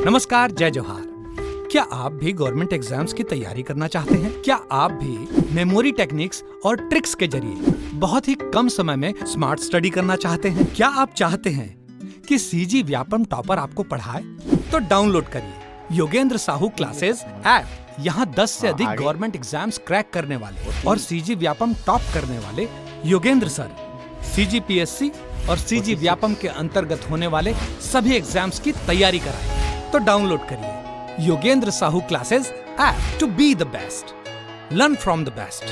नमस्कार, जय जोहार। क्या आप भी गवर्नमेंट एग्जाम्स की तैयारी करना चाहते हैं? क्या आप भी मेमोरी टेक्निक्स और ट्रिक्स के जरिए बहुत ही कम समय में स्मार्ट स्टडी करना चाहते हैं? क्या आप चाहते हैं कि सीजी व्यापम टॉपर आपको पढ़ाए? तो डाउनलोड करिए योगेंद्र साहू क्लासेस ऐप। यहाँ 10 से अधिक गवर्नमेंट एग्जाम्स क्रैक करने वाले और सीजी व्यापम टॉप करने वाले योगेंद्र सर सीजीपीएससी और सीजी व्यापम के अंतर्गत होने वाले सभी एग्जाम्स की तैयारी कराए। तो डाउनलोड करिए Yogendra Sahu classes app to be the best, learn from the best.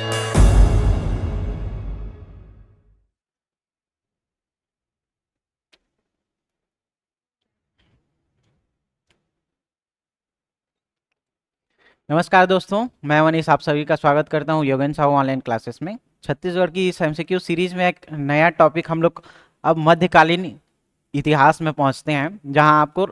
नमस्कार दोस्तों, मैं मनीष आप सभी का स्वागत करता हूं योगेंद्र साहू ऑनलाइन क्लासेस में। छत्तीसगढ़ की इस एमसीक्यू सीरीज में एक नया टॉपिक हम लोग अब मध्यकालीन इतिहास में पहुंचते हैं, जहां आपको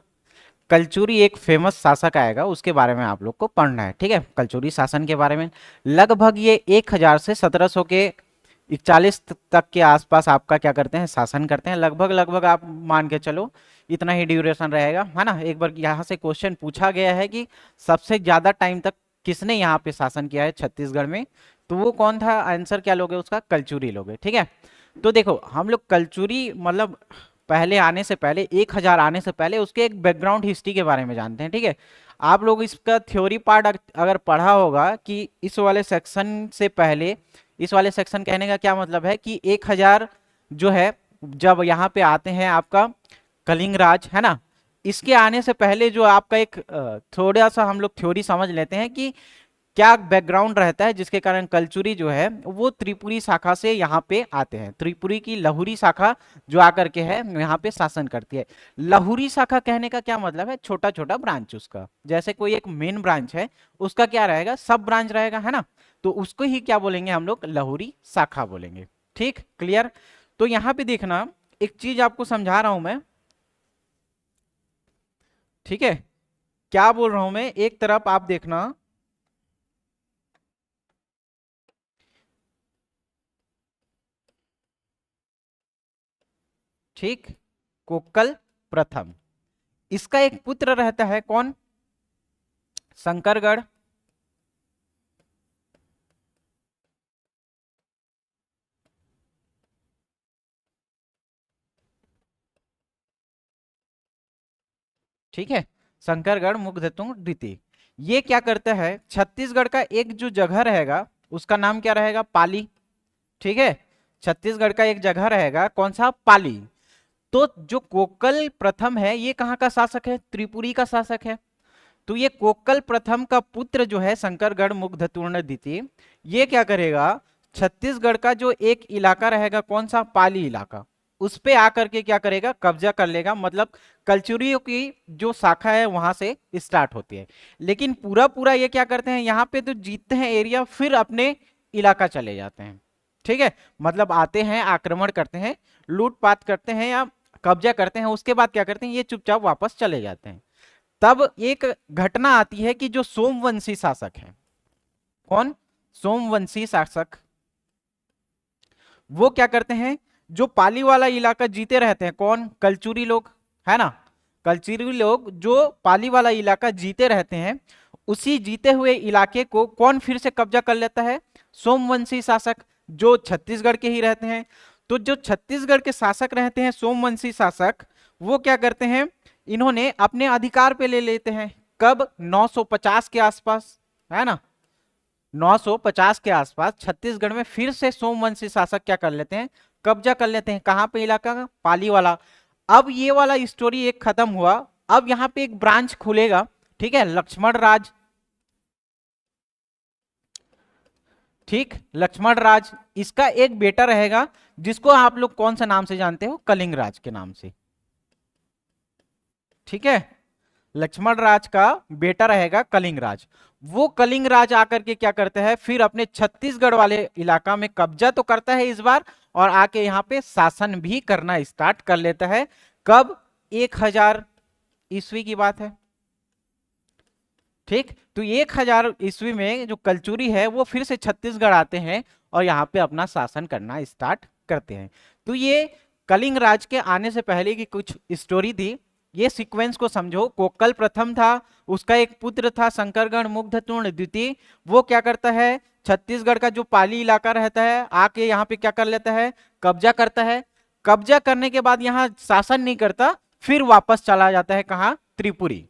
कलचुरी एक फेमस शासक आएगा, उसके बारे में आप लोग को पढ़ना है। ठीक है, कलचुरी शासन के बारे में लगभग ये 1000 से 1700 के 41 तक के आसपास आपका क्या करते हैं, शासन करते हैं। लगभग आप मान के चलो इतना ही ड्यूरेशन रहेगा, है ना। एक बार यहाँ से क्वेश्चन पूछा गया है कि सबसे ज्यादा टाइम तक किसने यहाँ पे शासन किया है छत्तीसगढ़ में, तो वो कौन था? आंसर क्या लोगे उसका? कलचुरी लोगे। ठीक है, तो देखो हम लोग कलचुरी मतलब पहले आने से पहले 1000 आने से पहले उसके एक बैकग्राउंड हिस्ट्री के बारे में जानते हैं। ठीक है, आप लोग इसका थ्योरी पार्ट अगर पढ़ा होगा कि इस वाले सेक्शन से पहले, इस वाले सेक्शन कहने का क्या मतलब है कि 1000 जो है जब यहाँ पे आते हैं आपका कलिंग राज, है ना, इसके आने से पहले जो आपका एक थोड़ा सा हम लोग थ्योरी समझ लेते हैं कि क्या बैकग्राउंड रहता है, जिसके कारण कलचुरी जो है वो त्रिपुरी शाखा से यहाँ पे आते हैं। त्रिपुरी की लहुरी शाखा जो आकर के है यहाँ पे शासन करती है। लहुरी शाखा कहने का क्या मतलब है? छोटा छोटा ब्रांच उसका, जैसे कोई एक मेन ब्रांच है उसका क्या रहेगा, सब ब्रांच रहेगा, है ना, तो उसको ही क्या बोलेंगे हम लोग? लहुरी शाखा बोलेंगे। ठीक, क्लियर। तो यहाँ पे देखना, एक चीज आपको समझा रहा हूं मैं, ठीक है, क्या बोल रहा हूं मैं, एक तरफ आप देखना, ठीक, कोक्कल प्रथम, इसका एक पुत्र रहता है, कौन? शंकरगढ़। ठीक है, शंकरगढ़ मुग्धतुंग द्वितीय। ये क्या करता है, छत्तीसगढ़ का एक जो जगह रहेगा उसका नाम क्या रहेगा? पाली। ठीक है, छत्तीसगढ़ का एक जगह रहेगा, कौन सा? पाली। तो जो कोक्कल प्रथम है ये कहाँ का शासक है? त्रिपुरी का शासक है। तो ये कोक्कल प्रथम का पुत्र जो है शंकरगढ़ मुग्धतुंग द्वितीय, ये क्या करेगा, छत्तीसगढ़ का जो एक इलाका रहेगा, कौन सा? पाली इलाका, उस पे आकर के क्या करेगा? कब्जा कर लेगा। मतलब कलचुरियों की जो शाखा है वहां से स्टार्ट होती है। लेकिन पूरा पूरा ये क्या करते हैं, यहाँ पे तो जीतते हैं एरिया, फिर अपने इलाका चले जाते हैं। ठीक है, मतलब आते हैं, आक्रमण करते हैं, लूटपाट करते हैं या कब्जा करते हैं, उसके बाद क्या करते हैं, ये चुपचाप वापस चले जाते हैं। तब एक घटना आती है कि जो सोमवंशी शासक है, कौन? सोमवंशी शासक, वो क्या करते हैं, जो पाली वाला इलाका जीते रहते हैं, कौन? कलचुरी लोग, है ना। कलचुरी लोग जो पाली वाला इलाका जीते रहते हैं, उसी जीते हुए इलाके को कौन फिर से कब्जा कर लेता है? सोमवंशी शासक, जो छत्तीसगढ़ के ही रहते हैं। तो जो छत्तीसगढ़ के शासक रहते हैं, सोमवंशी शासक, वो क्या करते हैं, इन्होंने अपने अधिकार पे ले लेते हैं। कब? 950 के आसपास, है ना, 950 के आसपास छत्तीसगढ़ में फिर से सोमवंशी शासक क्या कर लेते हैं? कब्जा कर लेते हैं। कहां पे इलाका का? पाली वाला। अब ये वाला स्टोरी एक खत्म हुआ, अब यहां पे एक ब्रांच खुलेगा, ठीक है, लक्ष्मण राज। ठीक, लक्ष्मण राज, इसका एक बेटा रहेगा जिसको आप लोग कौन सा नाम से जानते हो? कलिंग राज के नाम से। ठीक है, लक्ष्मण राज का बेटा रहेगा कलिंग राज। वो कलिंग राज आकर के क्या करता है, फिर अपने छत्तीसगढ़ वाले इलाका में कब्जा तो करता है इस बार, और आके यहाँ पे शासन भी करना स्टार्ट कर लेता है। कब? 1000 ईस्वी की बात है। ठीक, तो 1000 ईस्वी में जो कलचुरी है वो फिर से छत्तीसगढ़ आते हैं और यहाँ पे अपना शासन करना स्टार्ट करते हैं। तो ये कलिंग राज के आने से पहले की कुछ स्टोरी थी। ये सीक्वेंस को समझो। कोक्कल प्रथम था, उसका एक पुत्र था शंकरगढ़ मुग्धतुंड द्वितीय। वो क्या करता है, छत्तीसगढ़ का जो पाली इलाका रहता है आके यहाँ पे क्या कर लेता है, कब्जा करता है। कब्जा करने के बाद यहाँ शासन नहीं करता, फिर वापस चला जाता है कहाँ, त्रिपुरी।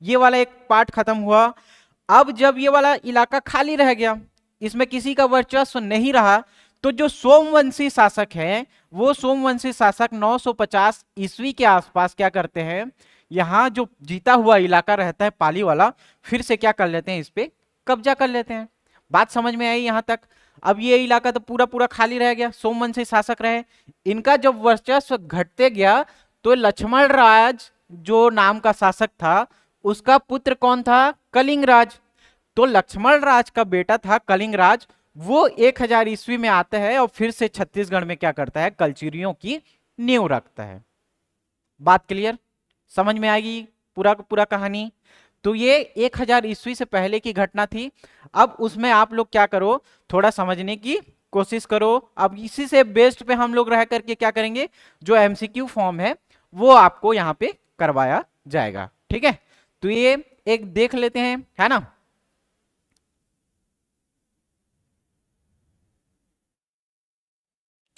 ये वाला एक पार्ट खत्म हुआ। अब जब ये वाला इलाका खाली रह गया, इसमें किसी का वर्चस्व नहीं रहा, तो जो सोमवंशी शासक हैं, वो सोमवंशी शासक 950 ईस्वी के आसपास क्या करते हैं, यहाँ जो जीता हुआ इलाका रहता है पाली वाला, फिर से क्या कर लेते हैं, इस पे कब्जा कर लेते हैं। बात समझ में आई यहाँ तक? अब ये इलाका तो पूरा पूरा खाली रह गया, सोमवंशी शासक रहे। इनका जब वर्चस्व घटते गया, तो लक्ष्मण राज जो नाम का शासक था, उसका पुत्र कौन था, कलिंगराज। तो लक्ष्मण राज का बेटा था कलिंगराज, वो 1000 ईस्वी में आता है और फिर से छत्तीसगढ़ में क्या करता है, कलचुरियों की नींव रखता है। बात क्लियर, समझ में आएगी पूरा पूरा कहानी? तो ये 1000 ईस्वी से पहले की घटना थी। अब उसमें आप लोग क्या करो, थोड़ा समझने की कोशिश करो। अब इसी से बेस्ड पे हम लोग रह करके क्या करेंगे, जो एमसीक्यू फॉर्म है वो आपको यहाँ पे करवाया जाएगा। ठीक है, तो ये एक देख लेते हैं, है ना।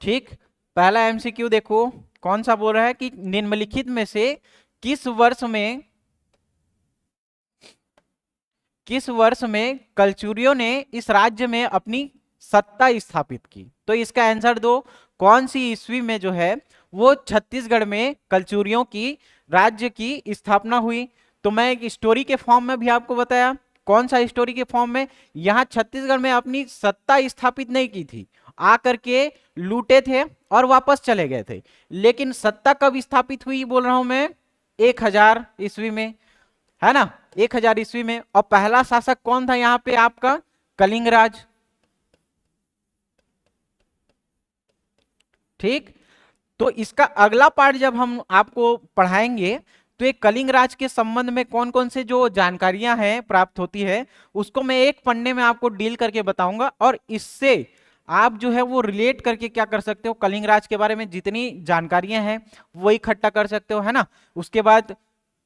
ठीक, पहला एमसीक्यू देखो कौन सा बोल रहा है कि निम्नलिखित में से किस वर्ष में कलचुरियों ने इस राज्य में अपनी सत्ता स्थापित की। तो इसका आंसर दो, कौन सी ईस्वी में जो है वो छत्तीसगढ़ में कलचुरियों की राज्य की स्थापना हुई। तो मैं एक स्टोरी के फॉर्म में भी आपको बताया, कौन सा स्टोरी के फॉर्म में, यहाँ छत्तीसगढ़ में अपनी सत्ता स्थापित नहीं की थी, आकर के लूटे थे और वापस चले गए थे। लेकिन सत्ता कब स्थापित हुई बोल रहा हूं मैं, 1000 ईस्वी में, है ना, 1000 ईस्वी में। और पहला शासक कौन था यहाँ पे आपका, कलिंगराज। ठीक, तो इसका अगला पार्ट जब हम आपको पढ़ाएंगे, तो एक कलिंगराज के संबंध में कौन कौन से जो जानकारियां हैं प्राप्त होती है, उसको मैं एक पन्ने में आपको डील करके बताऊंगा। और इससे आप जो है वो रिलेट करके क्या कर सकते हो, कलिंगराज के बारे में जितनी जानकारियां हैं वो इकट्ठा कर सकते हो, है ना। उसके बाद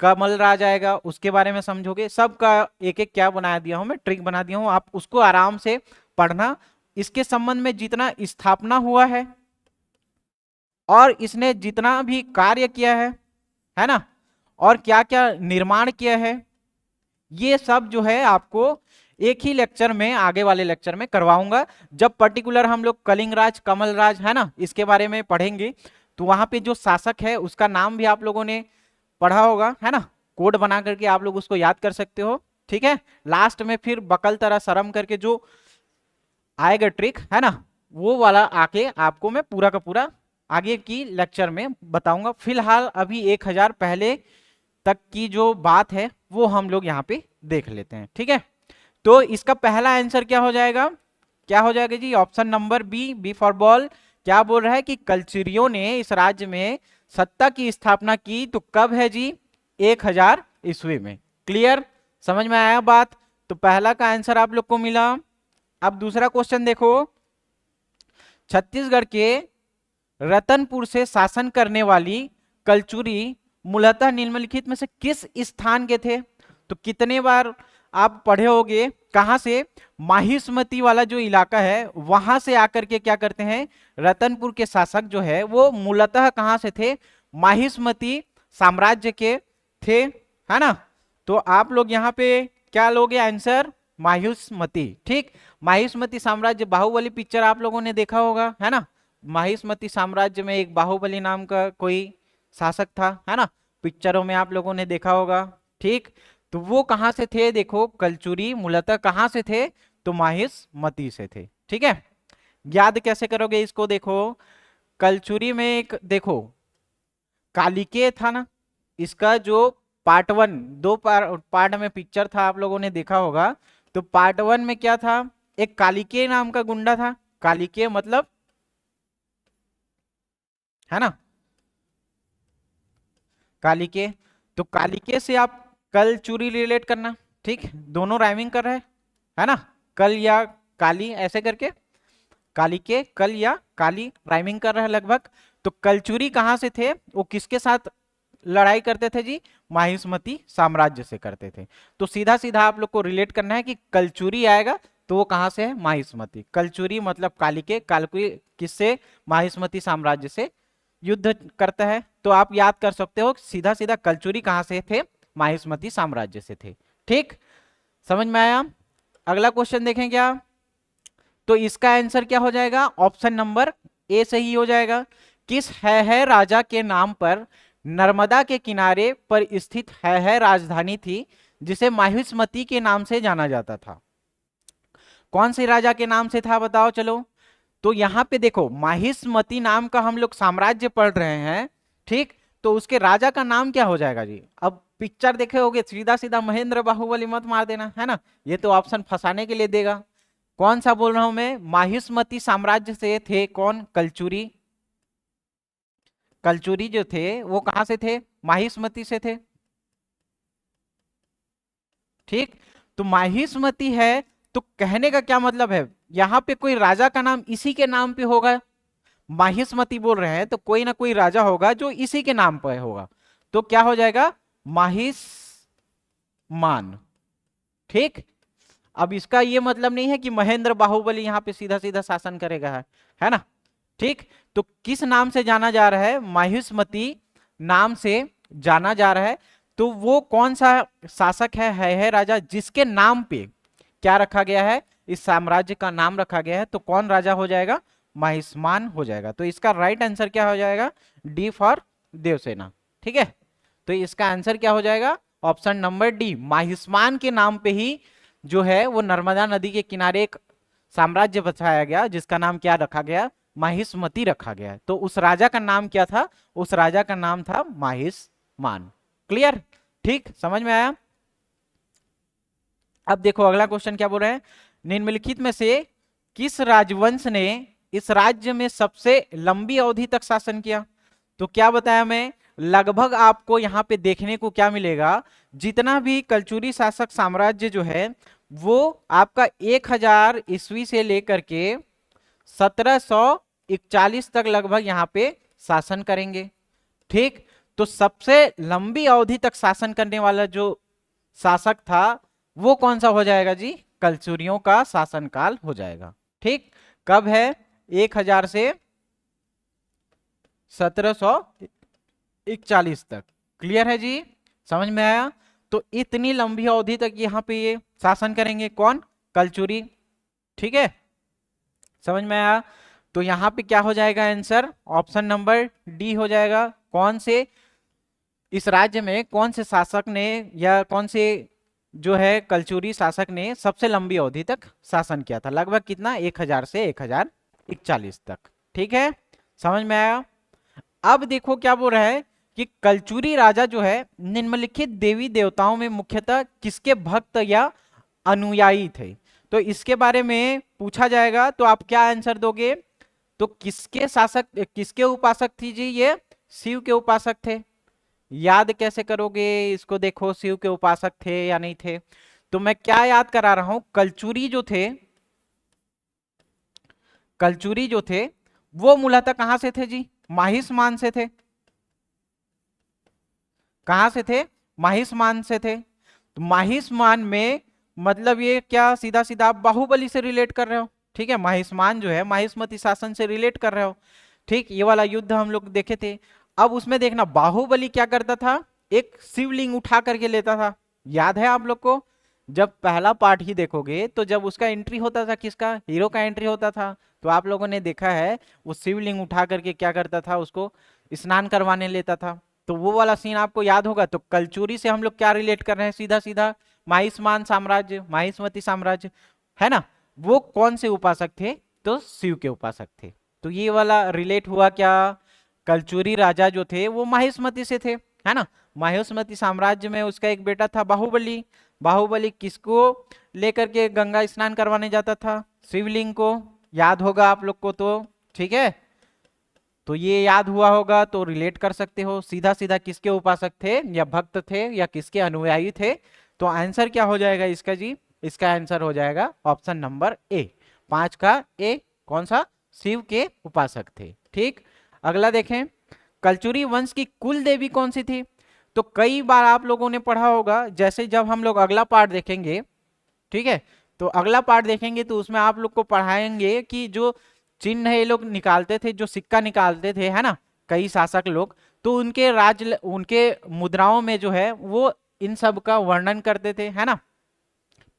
कमल राज आएगा, उसके बारे में समझोगे। सबका एक एक क्या बना दिया हूं मैं, ट्रिक बना दिया हूं, आप उसको आराम से पढ़ना। इसके संबंध में जितना स्थापना हुआ है और इसने जितना भी कार्य किया है ना, और क्या क्या निर्माण किया है, ये सब जो है आपको एक ही लेक्चर में, आगे वाले लेक्चर में करवाऊंगा। जब पर्टिकुलर हम लोग कलिंगराज, कमलराज, है ना, इसके बारे में पढ़ेंगे, तो वहां पे जो शासक है उसका नाम भी आप लोगों ने पढ़ा होगा, है ना, कोड बना करके आप लोग उसको याद कर सकते हो। ठीक है, लास्ट में फिर बकल तरह शर्म करके जो आएगा ट्रिक, है ना, वो वाला आके आपको मैं पूरा का पूरा आगे की लेक्चर में बताऊंगा। फिलहाल अभी 1000 पहले तक की जो बात है वो हम लोग यहाँ पे देख लेते हैं। ठीक है, तो इसका पहला आंसर क्या हो जाएगा, क्या हो जाएगा जी, option number B, B for ball. क्या बोल रहा है कि कलचुरियों ने इस राज्य में सत्ता की स्थापना की, तो कब है जी, 1000 ईस्वी में। क्लियर, समझ में आया बात? तो पहला का आंसर आप लोग को मिला। अब दूसरा क्वेश्चन देखो, छत्तीसगढ़ के रतनपुर से शासन करने वाली कलचुरी मूलतः निम्नलिखित में से किस स्थान के थे। तो कितने बार आप पढ़े होंगे, कहां से, माहिष्मती वाला जो इलाका है वहां से आकर के क्या करते हैं, रतनपुर के शासक जो है वो मूलतः कहां से थे, माहिष्मती साम्राज्य के थे, है ना। तो आप लोग यहाँ पे क्या लोगे आंसर, माहिष्मती। ठीक, माहिष्मती साम्राज्य, बाहुबली पिक्चर आप लोगों ने देखा होगा, है ना। माहिष्मती साम्राज्य में एक बाहुबली नाम का कोई शासक था, है ना, पिक्चरों में आप लोगों ने देखा होगा। ठीक, तो वो कहां से थे, देखो कलचुरी मूलतः कहां से थे, तो माहिष्मती से थे। ठीक है, याद कैसे करोगे इसको, देखो कलचुरी में एक देखो कालिके था ना, इसका जो पार्ट 1, 2 पार्ट में पिक्चर था आप लोगों ने देखा होगा। तो पार्ट 1 में क्या था, एक कालिके नाम का गुंडा था, कालिके मतलब, है ना, कालिके। तो कालिके से आप कल चूरी रिलेट करना। ठीक, दोनों राइमिंग कर रहे हैं, है ना, कल या काली ऐसे करके, कालिके कल या काली राइमिंग कर रहा है लगभग। तो कलचुरी कहां से थे, वो किसके साथ लड़ाई करते थे जी? माहिष्मती साम्राज्य से करते थे। तो सीधा सीधा आप लोग को रिलेट करना है कि कलचुरी आएगा तो वो कहां से है? माहिष्मती। कलचुरी मतलब कालिके, कालिके किससे? माहिष्मती साम्राज्य से युद्ध करता है। तो आप याद कर सकते हो सीधा सीधा कलचुरी कहां से थे? माहिष्मती साम्राज्य से थे। ठीक, समझ में आया? अगला क्वेश्चन देखें क्या? तो इसका आंसर क्या हो जाएगा? ऑप्शन नंबर ए सही हो जाएगा। किस है राजा के नाम पर नर्मदा के किनारे पर स्थित है राजधानी थी जिसे माहिष्मती के नाम से जाना जाता था? कौन से राजा के नाम से था बताओ चलो। तो यहां पे देखो माहिष्मती नाम का हम लोग साम्राज्य पढ़ रहे हैं, ठीक? तो उसके राजा का नाम क्या हो जाएगा जी? अब पिक्चर देखे होगे, सीधा सीधा महेंद्र बाहुबली मत मार देना, है ना? ये तो ऑप्शन फंसाने के लिए देगा। कौन सा बोल रहा हूं मैं? माहिष्मती साम्राज्य से थे कौन? कलचुरी। कलचुरी जो थे वो कहां से थे? माहिष्मती से थे। ठीक, तो माहिष्मती है तो कहने का क्या मतलब है? यहां पे कोई राजा का नाम इसी के नाम पे होगा। माहिष्मती बोल रहे हैं तो कोई ना कोई राजा होगा जो इसी के नाम पर होगा। तो क्या हो जाएगा? माहिष्मान। ठीक, अब इसका ये मतलब नहीं है कि महेंद्र बाहुबली यहां पे सीधा सीधा शासन करेगा, है ना? ठीक, तो किस नाम से जाना जा रहा है? माहिष्मती नाम से जाना जा रहा है। तो वो कौन सा शासक है राजा जिसके नाम पे क्या रखा गया है? इस साम्राज्य का नाम रखा गया है। तो कौन राजा हो जाएगा? माहिष्मान हो जाएगा। तो इसका राइट आंसर क्या हो जाएगा? D for Devsena. ठीक है, तो इसका आंसर क्या हो जाएगा? Option number D. माहिष्मान के नाम पे ही जो है वो नर्मदा नदी के किनारे एक साम्राज्य बसाया गया जिसका नाम क्या रखा गया? माहिष्मती रखा गया। तो उस राजा का नाम क्या था? उस राजा का नाम था माहिष्मान। क्लियर? ठीक, समझ में आया? अब देखो अगला क्वेश्चन क्या बोल रहे हैं? निम्नलिखित में से किस राजवंश ने इस राज्य में सबसे लंबी अवधि तक शासन किया? तो क्या बताया मैं? लगभग आपको यहाँ पे देखने को क्या मिलेगा? जितना भी कलचुरी शासक साम्राज्य जो है वो आपका 1000 ईस्वी से लेकर के 1741 तक लगभग यहाँ पे शासन करेंगे। ठीक, तो सबसे लंबी अवधि तक शासन करने वाला जो शासक था वो कौन सा हो जाएगा जी? कलचुरियों का शासनकाल हो जाएगा। ठीक, कब है? 1000 से 1741 तक। क्लियर है जी? समझ में आया? तो इतनी लंबी अवधि तक यहाँ पे ये शासन करेंगे कौन? कलचुरी। ठीक है, समझ में आया? तो यहाँ पे क्या हो जाएगा आंसर? ऑप्शन नंबर डी हो जाएगा। कौन से इस राज्य में कौन से शासक ने या कौन से जो है कलचुरी शासक ने सबसे लंबी अवधि तक शासन किया था? लगभग कितना? 1000 से 1041 तक। ठीक है, समझ में आया? अब देखो क्या बोल रहा है कि कलचुरी राजा जो है निम्नलिखित देवी देवताओं में मुख्यतः किसके भक्त या अनुयायी थे? तो इसके बारे में पूछा जाएगा तो आप क्या आंसर दोगे? तो किसके शासक, किसके उपासक थी जी? ये शिव के उपासक थे। याद कैसे करोगे इसको? देखो शिव के उपासक थे या नहीं थे? तो मैं क्या याद करा रहा हूं? कलचुरी जो थे, कलचुरी जो थे वो मूलतः कहां से थे जी? माहिष्मान से थे। कहां से थे? माहिष्मान से थे। तो माहिष्मान में मतलब ये क्या सीधा सीधा आप बाहुबली से रिलेट कर रहे हो? ठीक है, माहिष्मान जो है माहिष्मती शासन से रिलेट कर रहे हो। ठीक, ये वाला युद्ध हम लोग देखे थे। अब उसमें देखना बाहुबली क्या करता था? एक शिवलिंग उठा करके लेता था। याद है आप लोग को? जब पहला पार्ट ही देखोगे तो जब उसका एंट्री होता था, किसका? हीरो का एंट्री होता था, तो आप लोगों ने देखा है वो शिवलिंग उठा करके क्या करता था? उसको स्नान करवाने लेता था। तो वो वाला सीन आपको याद होगा। तो कलचुरी से हम लोग क्या रिलेट कर रहे हैं? सीधा सीधा माहिष्मान साम्राज्य, माहिष्मती साम्राज्य, है ना? वो कौन से उपासक थे? तो शिव के उपासक थे। तो ये वाला रिलेट हुआ क्या? कलचुरी राजा जो थे वो माहिष्मती से थे, है ना? माहिष्मती साम्राज्य में उसका एक बेटा था बाहुबली। बाहुबली किसको लेकर के गंगा स्नान करवाने जाता था? शिवलिंग को। याद होगा आप लोग को तो। ठीक है, तो ये याद हुआ होगा तो रिलेट कर सकते हो सीधा सीधा किसके उपासक थे या भक्त थे या किसके अनुयायी थे। तो आंसर क्या हो जाएगा इसका जी? इसका आंसर हो जाएगा ऑप्शन नंबर ए, 5 का ए। कौन सा? शिव के उपासक थे। ठीक, अगला देखें, कलचुरी वंश की कुल देवी कौन सी थी? तो कई बार आप लोगों ने पढ़ा होगा, जैसे जब हम लोग अगला पार्ट देखेंगे, ठीक है, तो अगला पार्ट देखेंगे तो उसमें आप लोग को पढ़ाएंगे कि जो चिन्ह ये लोग निकालते थे, जो सिक्का निकालते थे, है ना, कई शासक लोग, तो उनके उनके मुद्राओं में जो है वो इन सब का वर्णन करते थे, है ना।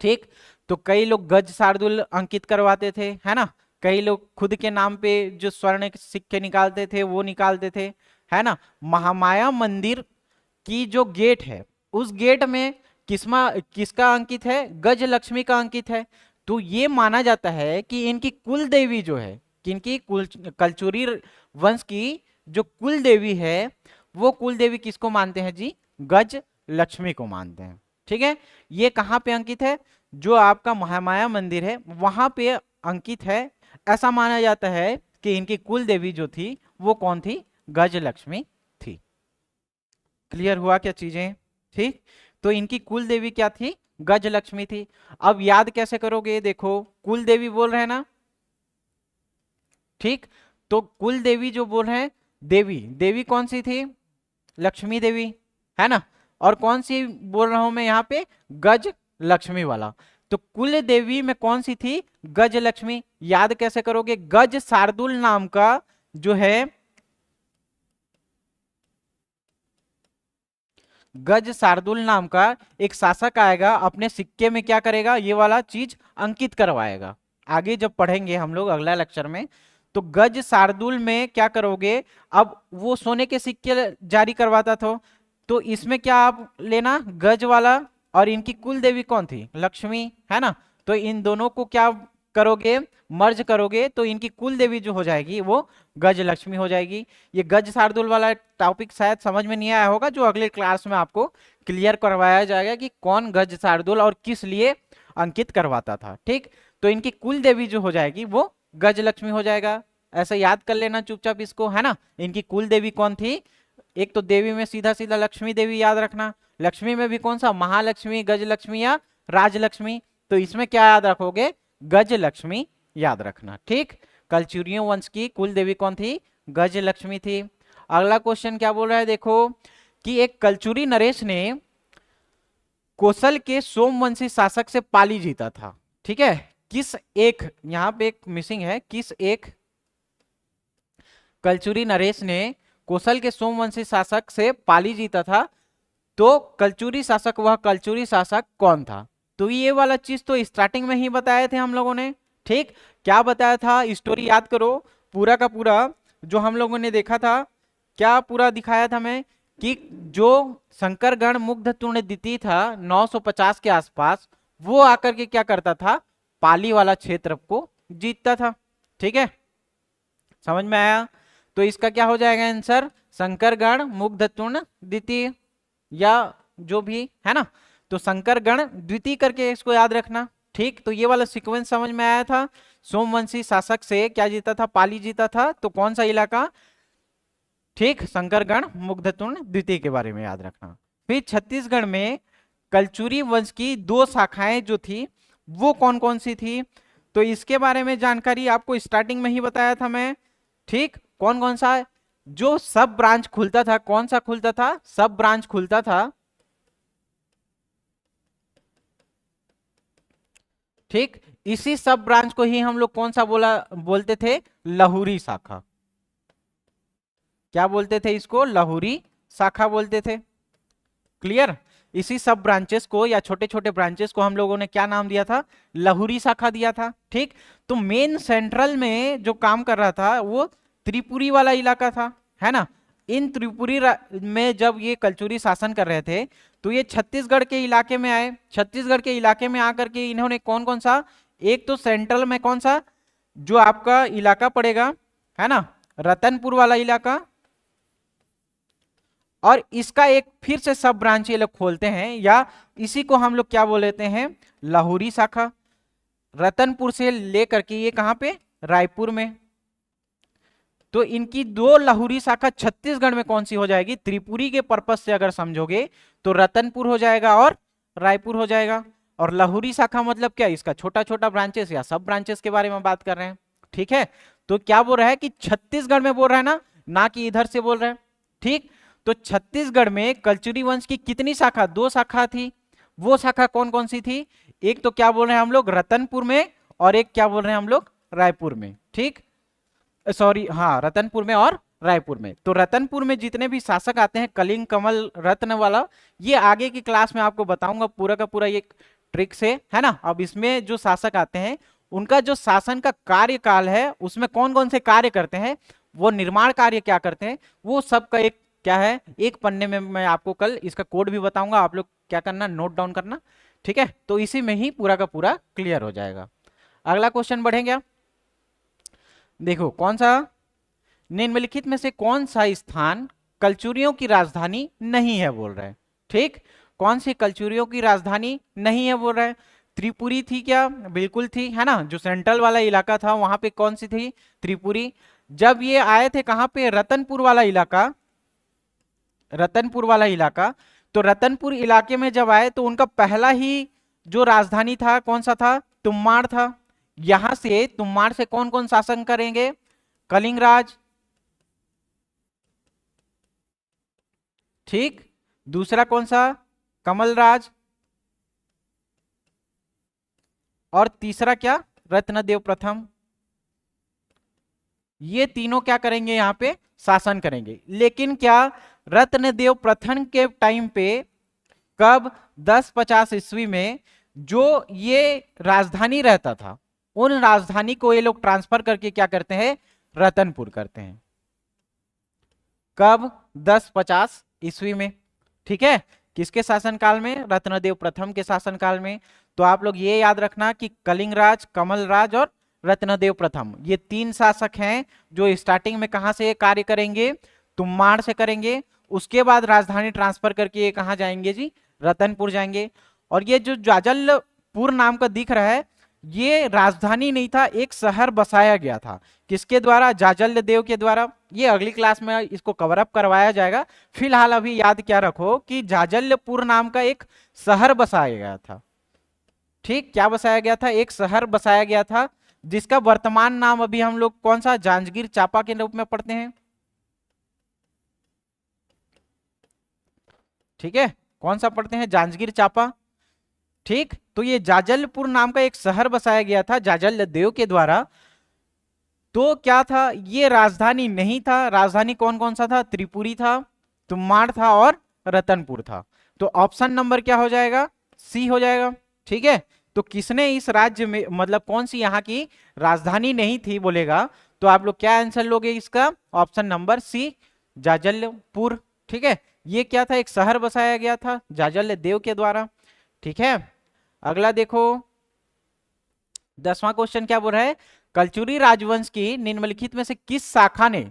ठीक, तो कई लोग गज शार्दुल अंकित करवाते थे, है ना, कई लोग खुद के नाम पे जो स्वर्ण के सिक्के निकालते थे वो निकालते थे, है ना। महामाया मंदिर की जो गेट है, उस गेट में किसका अंकित है, गज लक्ष्मी का अंकित है। तो ये माना जाता है कि इनकी कुल देवी जो है, किनकी कलचुरी वंश की जो कुल देवी है, वो कुल देवी किसको मानते हैं जी, गज लक्ष्मी को मानते हैं। ठीक है, ये कहाँ पे अंकित है, जो आपका महामाया मंदिर है वहां पे अंकित है। ऐसा माना जाता है कि इनकी कुल देवी जो थी वो कौन थी, गज लक्ष्मी थी। क्लियर हुआ क्या चीजें, ठीक। तो इनकी कुल देवी क्या थी, गज लक्ष्मी थी। अब याद कैसे करोगे, देखो कुल देवी बोल रहे हैं ना, ठीक, तो कुल देवी जो बोल रहे हैं, देवी देवी कौन सी थी, लक्ष्मी देवी, है ना। और कौन सी बोल रहा हूं मैं यहाँ पे, गज लक्ष्मी वाला। तो कुल देवी में कौन सी थी, गज लक्ष्मी। याद कैसे करोगे, गज शार्दुल नाम का जो है, गज शार्दुल नाम का एक शासक आएगा, अपने सिक्के में क्या करेगा, ये वाला चीज अंकित करवाएगा। आगे जब पढ़ेंगे हम लोग अगला लेक्चर में, तो गज शार्दुल में क्या करोगे, अब वो सोने के सिक्के जारी करवाता था, तो इसमें क्या आप लेना, गज वाला, और इनकी कुल देवी कौन थी, लक्ष्मी, है ना। तो इन दोनों को क्या करोगे, मर्ज करोगे, तो इनकी कुल देवी जो हो जाएगी वो गज लक्ष्मी हो जाएगी। ये गज शार्दुल वाला टॉपिक शायद समझ में नहीं आया होगा, जो अगले क्लास में आपको क्लियर करवाया जाएगा कि कौन गज शार्दुल और किस लिए अंकित करवाता था। ठीक, तो इनकी कुल देवी जो हो जाएगी वो गज लक्ष्मी हो जाएगा। ऐसा याद कर लेना चुपचाप इसको, है ना। इनकी कुल देवी कौन थी, एक तो देवी में सीधा सीधा लक्ष्मी देवी याद रखना, लक्ष्मी में भी कौन सा, महालक्ष्मी, गज लक्ष्मी या राजलक्ष्मी। तो इसमें क्या याद रखोगे, गज लक्ष्मी याद रखना। ठीक, कलचुरियों वंश की कुल देवी कौन थी, गज लक्ष्मी थी। अगला क्वेश्चन क्या बोल रहा है, देखो कि एक कलचुरी नरेश ने कोसल के सोमवंशी शासक से पाली जीता था। ठीक है, किस एक, यहां पे एक मिसिंग है, किस एक कलचुरी नरेश ने कोसल के सोमवंशी शासक से पाली जीता था, तो कलचुरी शासक, वह कलचुरी शासक कौन था। तो ये वाला चीज तो स्टार्टिंग में ही बताए थे हम लोगों ने। ठीक, क्या बताया था, स्टोरी याद करो, पूरा का पूरा जो हम लोगों ने देखा था, क्या पूरा दिखाया था मैं, कि जो शंकरगढ़ मुग्ध तुर्ण द्वितीय था 950 के आसपास, वो आकर के क्या करता था, पाली वाला क्षेत्र को जीतता था। ठीक है, समझ में आया। तो इसका क्या हो जाएगा आंसर, शंकरगढ़ मुग्ध तुर्ण द्वितीय, या जो भी है ना। तो शंकरगढ़ द्वितीय करके इसको याद रखना। ठीक, तो ये वाला सीक्वेंस समझ में आया था। सोमवंशी शासक से क्या जीता था, पाली जीता था, तो कौन सा इलाका, ठीक, शंकरगढ़ मुग्धतुर्ण द्वितीय के बारे में याद रखना। फिर छत्तीसगढ़ में कलचुरी वंश की दो शाखाएं जो थी वो कौन कौन सी थी, तो इसके बारे में जानकारी आपको स्टार्टिंग में ही बताया था मैं। ठीक, कौन कौन सा, जो सब ब्रांच खुलता था, कौन सा खुलता था, सब ब्रांच खुलता था। ठीक, इसी सब ब्रांच को ही हम लोग कौन सा बोलते थे, लहुरी शाखा। क्या बोलते थे इसको, लहुरी शाखा बोलते थे। क्लियर, इसी सब ब्रांचेस को या छोटे छोटे ब्रांचेस को हम लोगों ने क्या नाम दिया था, लहुरी शाखा दिया था। ठीक, तो मेन सेंट्रल में जो काम कर रहा था वो त्रिपुरी वाला इलाका था, है ना। इन त्रिपुरी में जब ये कलचुरी शासन कर रहे थे, तो ये छत्तीसगढ़ के इलाके में आए। छत्तीसगढ़ के इलाके में आकर के इन्होंने कौन कौन सा, एक तो सेंट्रल में कौन सा जो आपका इलाका पड़ेगा, है ना, रतनपुर वाला इलाका, और इसका एक फिर से सब ब्रांच ये लोग खोलते हैं, या इसी को हम लोग क्या बोल लेते हैं, लाहौरी शाखा। रतनपुर से लेकर के ये कहां पे, रायपुर में। तो इनकी दो लाहौरी शाखा छत्तीसगढ़ में कौन सी हो जाएगी, त्रिपुरी के पर्पस से अगर समझोगे तो रतनपुर हो जाएगा और रायपुर हो जाएगा। और लाहौरी शाखा मतलब क्या, इसका छोटा छोटा ब्रांचेस या सब ब्रांचेस के बारे में बात कर रहे हैं। ठीक है, तो क्या बोल रहा है कि छत्तीसगढ़ में बोल रहा है ना कि इधर से बोल रहे हैं। ठीक, तो छत्तीसगढ़ में कलचुरी वंश की कितनी शाखा, 2 शाखा थी। वो शाखा कौन कौन सी थी, एक तो क्या बोल रहे हैं हम लोग रतनपुर में, और एक क्या बोल रहे हैं हम लोग रायपुर में, ठीक, सॉरी हाँ रतनपुर में और रायपुर में। तो रतनपुर में जितने भी शासक आते हैं कलिंग कमल रत्न वाला, ये आगे की क्लास में आपको बताऊंगा पूरा का पूरा ये ट्रिक से, है ना। अब इसमें जो शासक आते हैं उनका जो शासन का कार्यकाल है उसमें कौन कौन से कार्य करते हैं, वो निर्माण कार्य क्या करते हैं, वो सबका एक क्या है, एक पन्ने में मैं आपको कल इसका कोड भी बताऊंगा, आप लोग क्या करना, नोट डाउन करना, ठीक है। तो इसी में ही पूरा का पूरा क्लियर हो जाएगा। अगला क्वेश्चन बढ़ेंगे। देखो कौन सा, निम्नलिखित में से कौन सा स्थान कलचुरियों की राजधानी नहीं है बोल रहे हैं, ठीक। कौन सी कलचुरियों की राजधानी नहीं है बोल रहे हैं, त्रिपुरी थी क्या, बिल्कुल थी, है ना। जो सेंट्रल वाला इलाका था वहां पे कौन सी थी, त्रिपुरी। जब ये आए थे कहां पे, रतनपुर वाला इलाका, रतनपुर वाला इलाका, तो रतनपुर इलाके में जब आए तो उनका पहला ही जो राजधानी था कौन सा था, तुम्माड़ था। यहां से तुम्माड़ से कौन कौन शासन करेंगे, कलिंगराज, ठीक। दूसरा कौन सा, कमलराज, और तीसरा क्या, रत्नदेव प्रथम। ये तीनों क्या करेंगे, यहां पे शासन करेंगे। लेकिन क्या रत्नदेव प्रथम के टाइम पे, कब, 1050 ईस्वी में जो ये राजधानी रहता था, उन राजधानी को ये लोग ट्रांसफर करके क्या करते हैं, रतनपुर करते हैं। कब, 1050 ईस्वी में, ठीक है। किसके शासनकाल में, रत्नदेव प्रथम के शासनकाल में। तो आप लोग ये याद रखना कि कलिंगराज, कमलराज और रत्नदेव प्रथम, ये 3 शासक हैं जो स्टार्टिंग में कहां से कार्य करेंगे, तुम्माड़ से करेंगे। उसके बाद राजधानी ट्रांसफर करके ये कहां जाएंगे जी, रतनपुर जाएंगे। और ये जो जाजलपुर नाम का दिख रहा है, ये राजधानी नहीं था, एक शहर बसाया गया था। किसके द्वारा, जाजल्य देव के द्वारा। ये अगली क्लास में इसको कवर अप करवाया जाएगा। फिलहाल अभी याद क्या रखो कि जाजल्यपुर नाम का एक शहर बसाया गया था, ठीक। क्या बसाया गया था, एक शहर बसाया गया था, जिसका वर्तमान नाम अभी हम लोग कौन सा, जांजगीर चांपा के रूप में पढ़ते हैं, ठीक है। कौन सा पढ़ते हैं, जांजगीर चांपा, ठीक। तो ये जाजलपुर नाम का एक शहर बसाया गया था जाजल्य देव के द्वारा। तो क्या था, ये राजधानी नहीं था। राजधानी कौन कौन सा था, त्रिपुरी था, तुम्माड़ था और रतनपुर था। तो ऑप्शन नंबर क्या हो जाएगा, सी हो जाएगा, ठीक है। तो किसने इस राज्य में, मतलब कौन सी यहाँ की राजधानी नहीं थी बोलेगा, तो आप लोग क्या आंसर लोगे इसका, ऑप्शन नंबर सी, जाजल्यपुर, ठीक है। ये क्या था, एक शहर बसाया गया था जाजल्य देव के द्वारा, ठीक है। अगला देखो 10वां क्वेश्चन क्या बोल रहा है, कलचुरी राजवंश की निम्नलिखित में से किस शाखा ने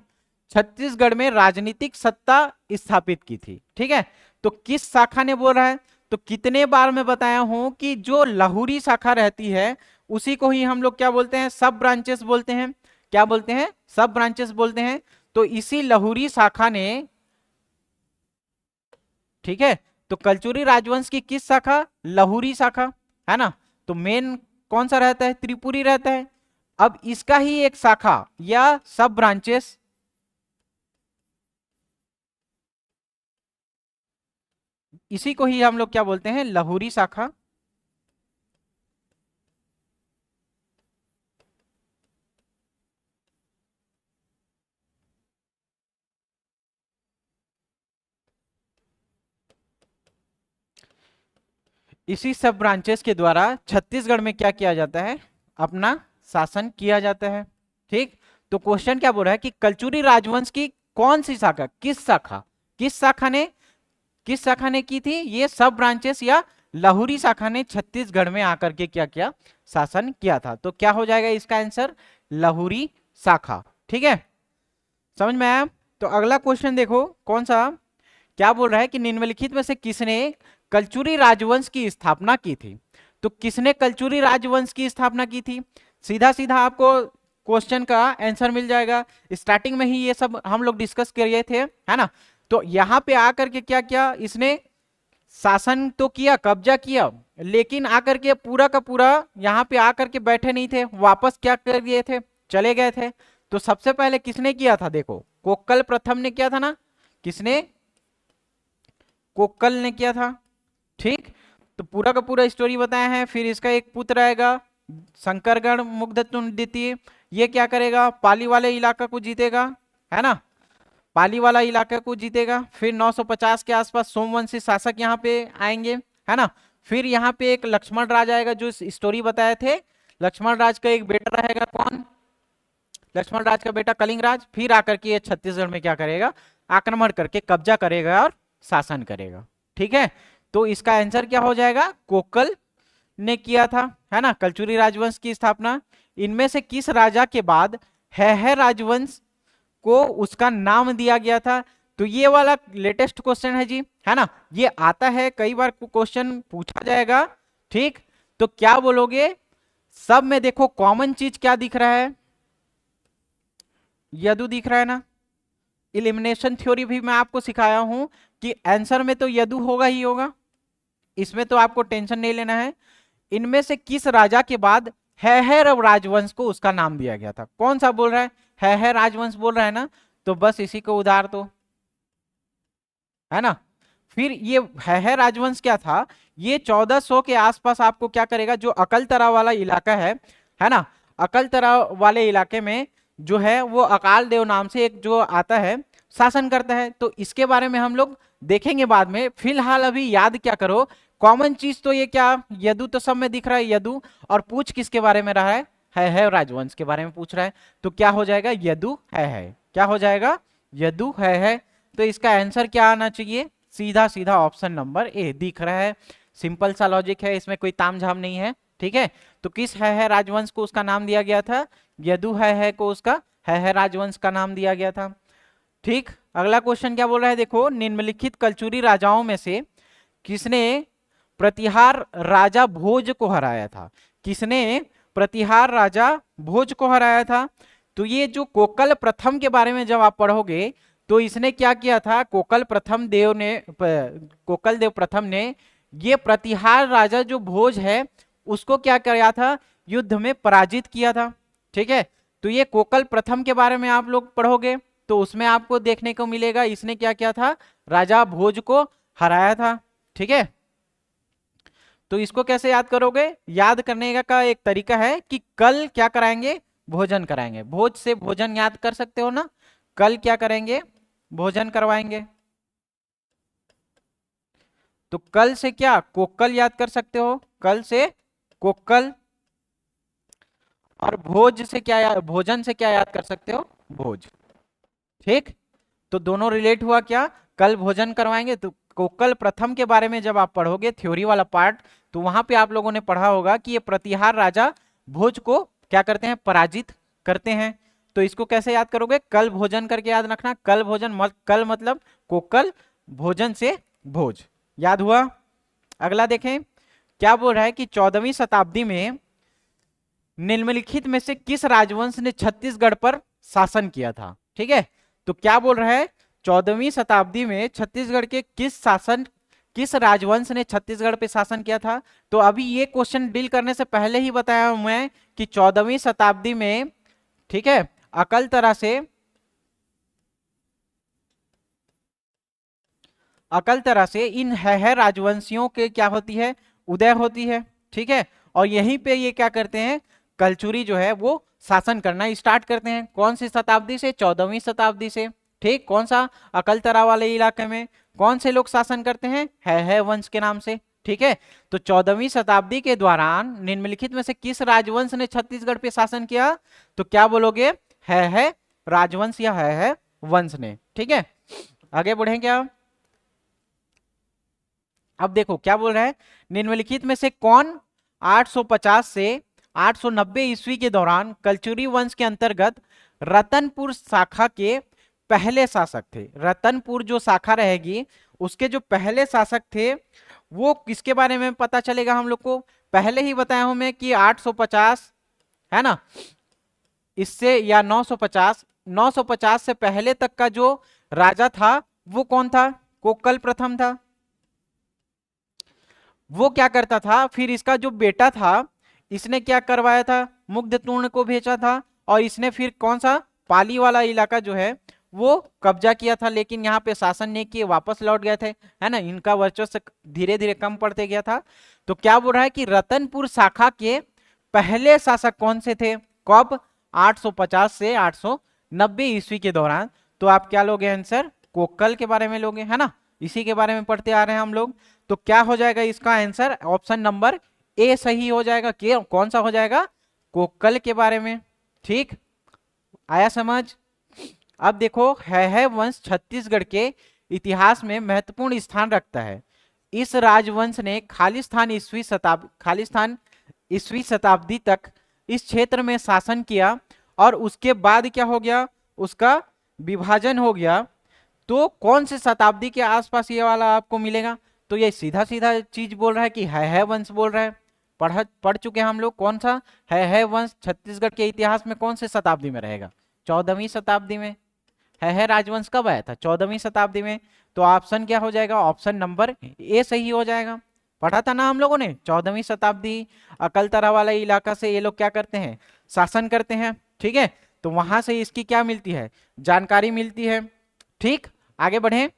छत्तीसगढ़ में राजनीतिक सत्ता स्थापित की थी, ठीक है। तो किस शाखा ने बोल रहा है, तो कितने बार मैं बताया हूं कि जो लहुरी शाखा रहती है उसी को ही हम लोग क्या बोलते हैं, सब ब्रांचेस बोलते हैं। क्या बोलते हैं, सब ब्रांचेस बोलते हैं। तो इसी लहुरी शाखा ने, ठीक है। तो कलचुरी राजवंश की किस शाखा, लहुरी शाखा, है ना। तो मेन कौन सा रहता है, त्रिपुरी रहता है। अब इसका ही एक शाखा या सब ब्रांचेस, इसी को ही हम लोग क्या बोलते हैं, लहुरी शाखा। इसी सब ब्रांचेस के द्वारा छत्तीसगढ़ में क्या किया जाता है, अपना शासन किया जाता है, ठीक। तो क्वेश्चन क्या बोल रहा है कि कलचुरी राजवंश की कौन सी शाखा, किस शाखा, किस शाखा ने, किस शाखा ने की थी, ये सब ब्रांचेस या लहुरी शाखा ने छत्तीसगढ़ में आकर के क्या किया, शासन किया था। तो क्या हो जाएगा इसका आंसर, लहुरी शाखा, ठीक है। समझ में आया। तो अगला क्वेश्चन देखो कौन सा, क्या बोल रहा है कि निम्नलिखित में से किसने कलचुरी राजवंश की स्थापना की थी। तो किसने कलचुरी राजवंश की स्थापना की थी, सीधा सीधा आपको क्वेश्चन का आंसर मिल जाएगा। स्टार्टिंग में ही ये सब हम लोग डिस्कस किए थे, है ना। तो यहाँ पे आकर के क्या किया इसने, शासन तो किया, कब्जा किया, लेकिन आकर के पूरा का पूरा यहाँ पे आकर के बैठे नहीं थे, वापस क्या कर दिए थे, चले गए थे। तो सबसे पहले किसने किया था, देखो कोक्कल प्रथम ने किया था ना, किसने, कोकल ने किया था। ठीक, तो पूरा का पूरा स्टोरी बताया है। फिर इसका एक पुत्र आएगा शंकरगढ़ मुग्धतुंड द्वितीय, ये क्या करेगा, पाली वाले इलाका को जीतेगा, है ना, पाली वाला इलाका को जीतेगा। फिर 950 के आसपास सोमवंशी शासक यहाँ पे आएंगे, है ना। फिर यहाँ पे एक लक्ष्मण राज आएगा, जो स्टोरी बताए थे। लक्ष्मण राज का एक बेटा रहेगा, कौन, लक्ष्मण राज का बेटा कलिंगराज। फिर आकर के ये छत्तीसगढ़ में क्या करेगा, आक्रमण करके कब्जा करेगा और शासन करेगा। ठीक है, तो इसका आंसर क्या हो जाएगा, कोकल ने किया था, है ना, कलचुरी राजवंश की स्थापना। इनमें से किस राजा के बाद है राजवंश को उसका नाम दिया गया था। तो ये वाला लेटेस्ट क्वेश्चन है जी, है ना, ये आता है कई बार क्वेश्चन पूछा जाएगा। ठीक, तो क्या बोलोगे, सब में देखो कॉमन चीज क्या दिख रहा है, यदु दिख रहा है ना। इलिमिनेशन थ्योरी भी मैं आपको सिखाया हूं कि आंसर में तो यदु होगा ही होगा, इसमें तो आपको टेंशन नहीं लेना है। इनमें से किस राजा के बाद है राजवंश को उसका नाम दिया गया था, कौन सा बोल रहा है राजवंश बोल रहा है ना, तो बस इसी को उधार दो, है ना। फिर ये है राजवंश क्या था, ये 1400 के आसपास आपको क्या करेगा, जो अकलतरा वाला इलाका है ना, अकलतरा वाले इलाके में जो है वो अकाल देव नाम से एक जो आता है शासन करता है। तो इसके बारे में हम लोग देखेंगे बाद में, फिलहाल अभी याद क्या करो, कॉमन चीज तो ये क्या, यदु तो सब में दिख रहा है यदु, और पूछ किसके बारे में रहा है राजवंश के बारे में पूछ रहा है। तो क्या हो जाएगा, यदु है, क्या हो जाएगा, यदु है। तो इसका आंसर क्या आना चाहिए, सीधा सीधा ऑप्शन नंबर ए दिख रहा है। सिंपल सा लॉजिक है, इसमें कोई तामझाम नहीं है। ठीक है, तो किस है राजवंश को उसका नाम दिया गया था, यदु है को उसका है राजवंश का नाम दिया गया था। ठीक, अगला क्वेश्चन क्या बोल रहा है, देखो, निम्नलिखित कलचुरी राजाओं में से किसने प्रतिहार राजा भोज को हराया था, किसने प्रतिहार राजा भोज को हराया था। तो ये जो कोकल प्रथम के बारे में जब आप पढ़ोगे तो इसने क्या किया था, कोकल देव प्रथम ने ये प्रतिहार राजा जो भोज है उसको क्या किया था, युद्ध में पराजित किया था। ठीक है, तो ये कोकल प्रथम के बारे में आप लोग पढ़ोगे तो उसमें आपको देखने को मिलेगा इसने क्या किया था, राजा भोज को हराया था। ठीक है, तो इसको कैसे याद करोगे, याद करने का एक तरीका है कि कल क्या कराएंगे, भोजन कराएंगे। भोज से भोजन याद कर सकते हो ना, कल क्या करेंगे, भोजन करवाएंगे। तो कल से क्या, कोकल याद कर सकते हो, कल से कोकल, और भोज से क्या, भोजन से क्या याद कर सकते हो, भोज। ठीक, तो दोनों रिलेट हुआ, क्या, कल भोजन करवाएंगे। तो कोकल प्रथम के बारे में जब आप पढ़ोगे थ्योरी वाला पार्ट, तो वहां पे आप लोगों ने पढ़ा होगा कि ये प्रतिहार राजा भोज को क्या करते हैं, पराजित करते हैं। तो इसको कैसे याद करोगे, कल भोजन करके याद रखना, कल भोजन कल मतलब कोकल, भोजन से भोज, याद हुआ। अगला देखें क्या बोल रहा है कि 14वीं शताब्दी में निम्नलिखित में से किस राजवंश ने छत्तीसगढ़ पर शासन किया था। ठीक है, तो क्या बोल रहा है, 14वीं शताब्दी में छत्तीसगढ़ के किस राजवंश ने छत्तीसगढ़ पे शासन किया था। तो अभी ये क्वेश्चन डील करने से पहले ही बताया हूं मैं कि 14वीं शताब्दी में, ठीक है, अकलतरा से इन है राजवंशियों के क्या होती है, उदय होती है। ठीक है, और यहीं पे ये क्या करते हैं, कलचुरी जो है वो शासन करना स्टार्ट करते हैं। कौन सी शताब्दी से, 14वीं शताब्दी से। ठीक, कौन सा, अकलतरा वाले इलाके में कौन से लोग शासन करते हैं, है वंश के नाम से। ठीक है, तो 14वीं शताब्दी के दौरान निम्नलिखित में से किस राजवंश ने छत्तीसगढ़ पे शासन किया, तो क्या बोलोगे, है राजवंश या है वंश ने। ठीक है, आगे बढ़े क्या, अब देखो क्या बोल रहा है, निम्नलिखित में से कौन 850 से 890 ईस्वी के दौरान कलचुरी वंश के अंतर्गत रतनपुर शाखा के पहले शासक थे। रतनपुर जो शाखा रहेगी उसके जो पहले शासक थे वो किसके बारे में पता चलेगा हम लोग को, पहले ही बताया हूं मैं कि 850 है ना, इससे या 950 से पहले तक का जो राजा था वो कौन था, कोकल प्रथम था। वो क्या करता था, फिर इसका जो बेटा था इसने क्या करवाया था, मुग्धतुंड को भेजा था, और इसने फिर कौन सा, पाली वाला इलाका जो है वो कब्जा किया था, लेकिन यहाँ पे शासन नहीं किए, वापस लौट गए थे, है ना। इनका वर्चस्व धीरे धीरे कम पड़ते गया था। तो क्या बोल रहा है कि रतनपुर शाखा के पहले शासक कौन से थे, कब, 850 से 890 ईस्वी के दौरान। तो आप क्या लोगे आंसर, कोक्कल के बारे में लोगे, है ना, इसी के बारे में पढ़ते आ रहे हैं हम लोग। तो क्या हो जाएगा इसका आंसर, ऑप्शन नंबर ए सही हो जाएगा। के कौन सा हो जाएगा, कोक्कल के बारे में। ठीक, आया समझ। अब देखो, है वंश छत्तीसगढ़ के इतिहास में महत्वपूर्ण स्थान रखता है। इस राजवंश ने खालिस्तान ईस्वी शताब्दी तक इस क्षेत्र में शासन किया, और उसके बाद क्या हो गया, उसका विभाजन हो गया। तो कौन से शताब्दी के आसपास ये वाला आपको मिलेगा, तो ये सीधा सीधा चीज बोल रहा है कि है वंश बोल रहा है। पढ़ चुके हैं हम लोग, कौन सा है वंश छत्तीसगढ़ के इतिहास में कौन से शताब्दी में रहेगा, 14वीं शताब्दी में। है राजवंश कब आया था, 14वीं शताब्दी में। तो ऑप्शन क्या हो जाएगा, ऑप्शन नंबर ए सही हो जाएगा। पढ़ा था ना हम लोगों ने, 14वीं शताब्दी अकलतरा वाला इलाका से ये लोग क्या करते हैं, शासन करते हैं। ठीक है, तो वहां से इसकी क्या मिलती है, जानकारी मिलती है। ठीक, आगे बढ़े।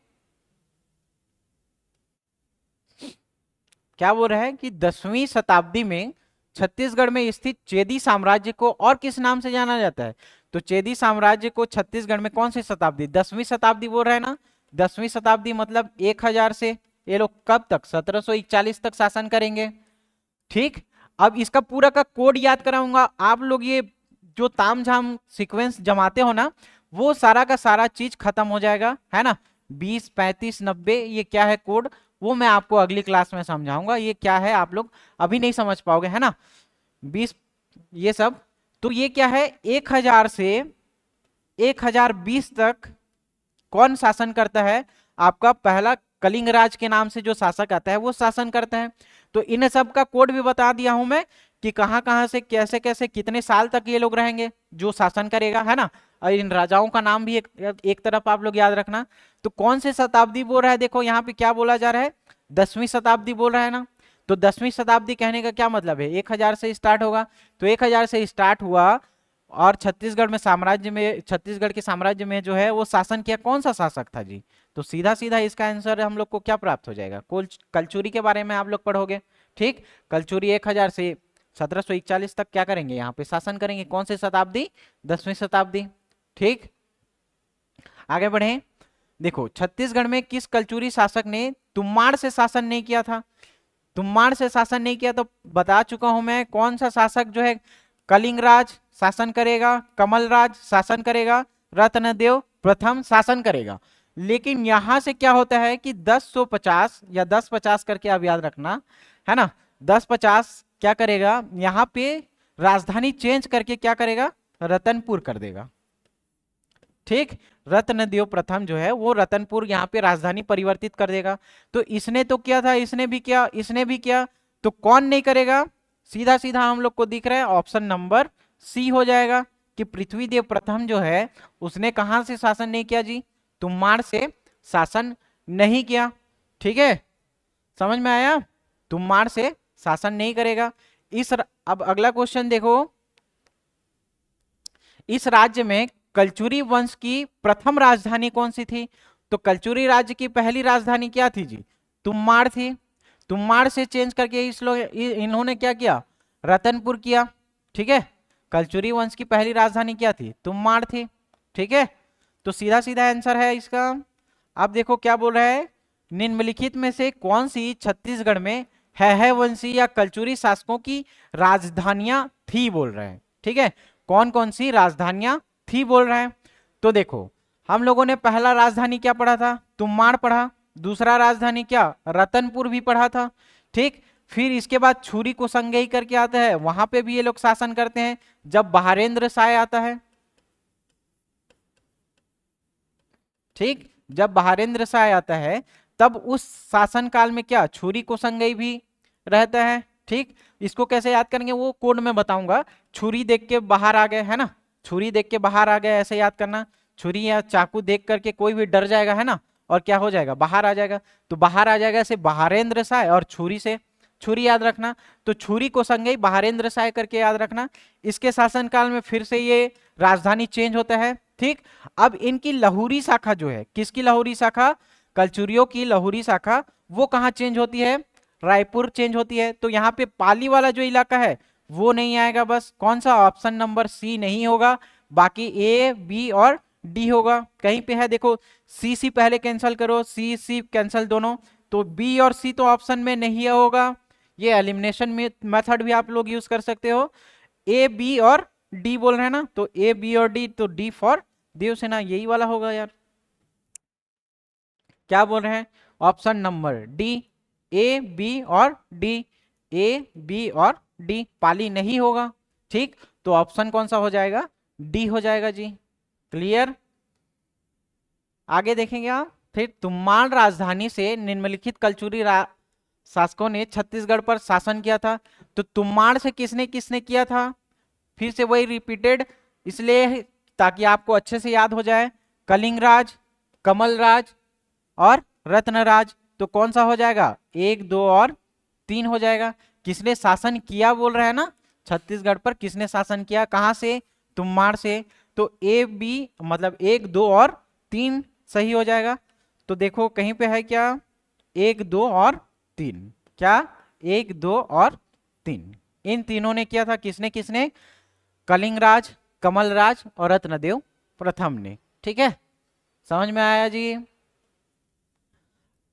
क्या बोल रहा है कि 10वीं शताब्दी में छत्तीसगढ़ में स्थित चेदी साम्राज्य को और किस नाम से जाना जाता है, तो चेदी साम्राज्य को छत्तीसगढ़ में कौन सी शताब्दी, 10वीं शताब्दी बोल रहे हैं ना। 10वीं शताब्दी मतलब 1000 से ये लोग कब तक, 1741 तक शासन करेंगे। ठीक, अब इसका पूरा का कोड याद कराऊंगा, आप लोग ये जो तामझाम सीक्वेंस जमाते हो ना, वो सारा का सारा चीज खत्म हो जाएगा, है ना। 20, 35, 90 ये क्या है कोड, वो मैं आपको अगली क्लास में समझाऊंगा। ये क्या है आप लोग अभी नहीं समझ पाओगे, है ना। 20 ये सब, तो ये क्या है, 1000 से 1020 तक कौन शासन करता है, आपका पहला कलिंग राज के नाम से जो शासक आता है वो शासन करता है। तो इन सब का कोड भी बता दिया हूं मैं कि कहां कहां से कैसे कैसे कितने साल तक ये लोग रहेंगे जो शासन करेगा, है ना। और इन राजाओं का नाम भी एक तरफ आप लोग याद रखना। तो कौन से शताब्दी बोल रहा है, देखो यहाँ पे क्या बोला जा रहा है, 10वीं शताब्दी बोल रहा है ना। तो 10वीं शताब्दी कहने का क्या मतलब है, 1000 से स्टार्ट होगा। तो 1000 से स्टार्ट हुआ, और छत्तीसगढ़ के साम्राज्य में जो है वो शासन किया, कौन सा शासक था जी, तो सीधा सीधा इसका आंसर हम लोग को क्या प्राप्त हो जाएगा, कलचुरी के बारे में आप लोग पढ़ोगे। ठीक, कलचुरी 1000 से 1741 तक क्या करेंगे, यहाँ पे शासन करेंगे, कौन सी शताब्दी, 10वीं शताब्दी। ठीक, आगे बढ़े। देखो, छत्तीसगढ़ में किस कलचुरी शासक ने तुम्माड़ से शासन नहीं किया था, तुम्माड़ से शासन नहीं किया, तो बता चुका हूं मैं कौन सा शासक जो है कलिंगराज शासन करेगा, कमलराज शासन करेगा, रत्नदेव प्रथम शासन करेगा। लेकिन यहां से क्या होता है कि 1050 या 1050 करके आप याद रखना, है ना। 1050 क्या करेगा, यहाँ पे राजधानी चेंज करके क्या करेगा, रतनपुर कर देगा। ठीक, रत्नदेव प्रथम जो है वो रतनपुर यहाँ पे राजधानी परिवर्तित कर देगा। तो इसने तो किया था, इसने भी किया, इसने भी किया, तो कौन नहीं करेगा, सीधा सीधा हम लोग को दिख रहा है ऑप्शन नंबर सी हो जाएगा कि पृथ्वीदेव प्रथम जो है उसने कहां से शासन नहीं किया जी, तुम्माड़ से शासन नहीं किया। ठीक है, समझ में आया, तुम्माड़ से शासन नहीं करेगा। अब अगला क्वेश्चन देखो, इस राज्य में कलचुरी वंश की प्रथम राजधानी कौन सी थी, तो कलचुरी राज्य की पहली राजधानी क्या थी जी, तुम्माड़ थी। तुम्माड़ से चेंज करके इन्होंने क्या किया, रतनपुर किया। ठीक है, कलचुरी वंश की पहली राजधानी क्या थी, तुम्माड़ थी। ठीक है, तो सीधा सीधा आंसर है इसका। अब देखो क्या बोल रहा है, निम्नलिखित में से कौन सी छत्तीसगढ़ में है वंशी या कलचुरी शासकों की राजधानियां थी बोल रहे हैं। ठीक है, कौन कौन सी राजधानियां थी बोल रहे हैं। तो देखो, हम लोगों ने पहला राजधानी क्या पढ़ा था, तुम्माड़ पढ़ा, दूसरा राजधानी क्या, रतनपुर भी पढ़ा था। ठीक, फिर इसके बाद छुरी को संगई करके आता है, वहां पे भी ये लोग शासन करते हैं जब बहारेंद्र शाह आता है। ठीक, जब बहारेंद्र शाह आता है तब उस शासन काल में क्या, छुरी को संगई भी रहता है। ठीक, इसको कैसे याद करेंगे वो कोड में बताऊंगा। छुरी देख के बाहर आ गए, है ना, छुरी देख के बाहर आ गए, ऐसे याद करना। छुरी या चाकू देख करके कोई भी डर जाएगा, है ना, और क्या हो जाएगा, बाहर आ जाएगा। तो बाहर आ जाएगा ऐसे बहारेंद्र शाह, और छुरी से छुरी याद रखना। तो छुरी को संगई बहारेंद्र शाह करके याद रखना। इसके शासनकाल में फिर से ये राजधानी चेंज होता है, ठीक। अब इनकी लहुरी शाखा जो है, किसकी लहुरी शाखा, कलचुरियों की लहुरी शाखा, वो कहाँ चेंज होती है, रायपुर चेंज होती है। तो यहाँ पे पाली वाला जो इलाका है वो नहीं आएगा, बस कौन सा, ऑप्शन नंबर सी नहीं होगा, बाकी ए बी और डी होगा। कहीं पे है देखो, सी सी पहले कैंसिल करो, सी सी कैंसिल दोनों, तो बी और सी तो ऑप्शन में नहीं होगा। ये एलिमिनेशन मेथड भी आप लोग यूज कर सकते हो। ए बी और डी बोल रहे हैं ना, तो ए बी और डी, तो डी फॉर देवसेना, यही वाला होगा यार। क्या बोल रहे हैं, option number D, A B और डी, ए बी और डी, पाली नहीं होगा। ठीक, तो ऑप्शन कौन सा हो जाएगा, डी हो जाएगा जी। क्लियर। आगे देखेंगे आप, फिर तुम्माड़ राजधानी से निम्नलिखित कलचुरी शासकों ने छत्तीसगढ़ पर शासन किया था। तो तुम्माड़ से किसने किसने किया था, फिर से वही रिपीटेड, इसलिए ताकि आपको अच्छे से याद हो जाए। कलिंगराज, कमलराज और रत्नराज। तो कौन सा हो जाएगा, 1 2 और 3 हो जाएगा। किसने शासन किया बोल रहा है ना, छत्तीसगढ़ पर किसने शासन किया, कहां से, तुम्माड़ से। तो ए बी मतलब 1 2 और 3 सही हो जाएगा। तो देखो कहीं पे है क्या, 1 2 और 3, क्या 1 2 और 3, इन तीनों ने किया था। किसने किसने, कलिंगराज, कमलराज और रत्नदेव प्रथम ने। ठीक है, समझ में आया जी।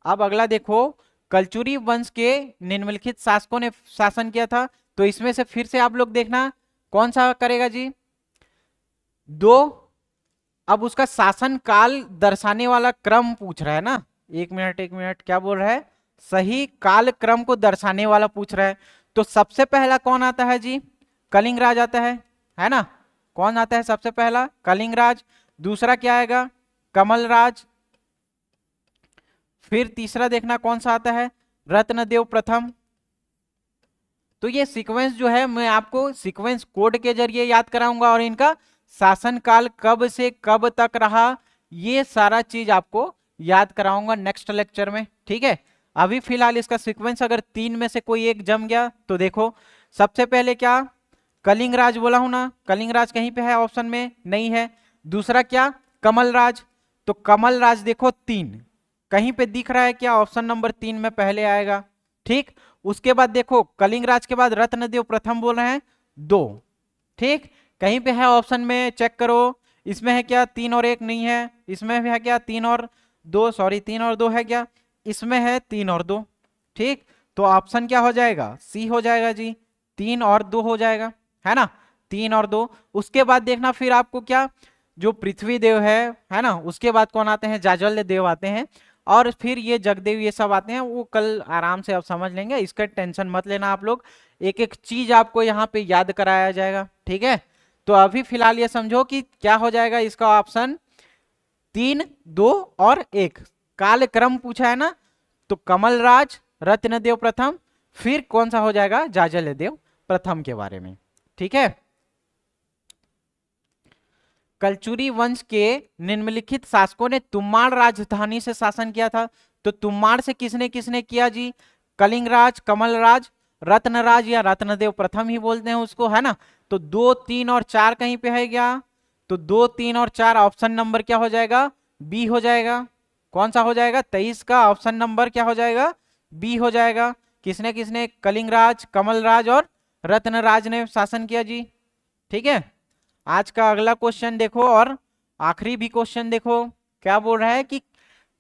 अब अगला देखो, कलचुरी वंश के निम्नलिखित शासकों ने शासन किया था। तो इसमें से फिर से आप लोग देखना कौन सा करेगा जी, 2। अब उसका शासन काल दर्शाने वाला क्रम पूछ रहा है ना, एक मिनट, क्या बोल रहा है, सही काल क्रम को दर्शाने वाला पूछ रहा है। तो सबसे पहला कौन आता है जी, कलिंगराज आता है ना, कौन आता है सबसे पहला, कलिंगराज। दूसरा क्या आएगा, कमलराज। फिर तीसरा देखना कौन सा आता है, रत्नदेव प्रथम। तो ये सीक्वेंस जो है मैं आपको सीक्वेंस कोड के जरिए याद कराऊंगा, और इनका शासनकाल कब से कब तक रहा, ये सारा चीज आपको याद कराऊंगा नेक्स्ट लेक्चर में। ठीक है, अभी फिलहाल इसका सीक्वेंस अगर 3 में से कोई एक जम गया तो देखो, सबसे पहले क्या, कलिंगराज बोला हूं ना, कलिंगराज कहीं पे है ऑप्शन में, नहीं है। दूसरा क्या, कमलराज। तो कमलराज देखो 3 कहीं पे दिख रहा है क्या, ऑप्शन नंबर 3 में पहले आएगा। ठीक, उसके बाद देखो कलिंगराज के बाद रत्नदेव प्रथम बोल रहे हैं 2। ठीक, कहीं पे है ऑप्शन में, चेक करो, इसमें है क्या, 3 और 1 नहीं है, इसमें भी है क्या 3 और 2, सॉरी 3 और 2 है क्या, इसमें है 3 और 2। ठीक, तो ऑप्शन क्या हो जाएगा, सी हो जाएगा जी, 3 और 2 हो जाएगा, है ना, 3 और 2। उसके बाद देखना फिर आपको क्या, जो पृथ्वी देव है ना, उसके बाद कौन आते हैं, जाज्वल्य देव आते हैं, और फिर ये जगदेव, ये सब आते हैं। वो कल आराम से आप समझ लेंगे, इसका टेंशन मत लेना आप लोग, एक एक चीज आपको यहाँ पे याद कराया जाएगा। ठीक है, तो अभी फिलहाल ये समझो कि क्या हो जाएगा इसका ऑप्शन, 3 2 और 1, काल क्रम पूछा है ना, तो कमलराज, रत्नदेव प्रथम, फिर कौन सा हो जाएगा, जाज्वल्य देव प्रथम के बारे में। ठीक है, कलचुरी वंश के निम्नलिखित शासकों ने तुम्माड़ राजधानी से शासन किया था। तो तुम्माड़ से किसने किसने किया जी, कलिंगराज, कमलराज, रत्नराज या रत्नदेव प्रथम ही बोलते हैं उसको, है ना। तो 2 3 और 4 कहीं पे है क्या, तो 2 3 और 4 ऑप्शन नंबर क्या हो जाएगा, बी हो जाएगा। कौन सा हो जाएगा, 23 का ऑप्शन नंबर क्या हो जाएगा, बी हो जाएगा। किसने किसने, कलिंगराज, कमलराज और रत्नराज ने शासन किया जी। ठीक है, आज का अगला क्वेश्चन देखो, और आखिरी भी क्वेश्चन देखो, क्या बोल रहा है कि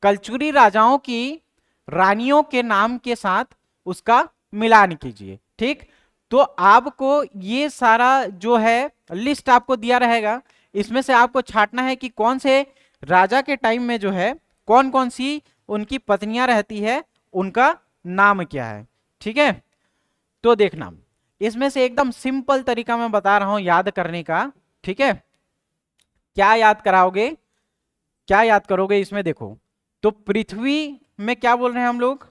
कलचुरी राजाओं की रानियों के नाम के साथ उसका मिलान कीजिए। ठीक, तो आपको ये सारा जो है लिस्ट आपको दिया रहेगा, इसमें से आपको छांटना है कि कौन से राजा के टाइम में जो है कौन कौन सी उनकी पत्नियां रहती है, उनका नाम क्या है। ठीक है, तो देखना, इसमें से एकदम सिंपल तरीका मैं बता रहा हूं याद करने का। ठीक है, क्या याद कराओगे, क्या याद करोगे इसमें, देखो तो पृथ्वी में क्या बोल रहे हैं हम लोग,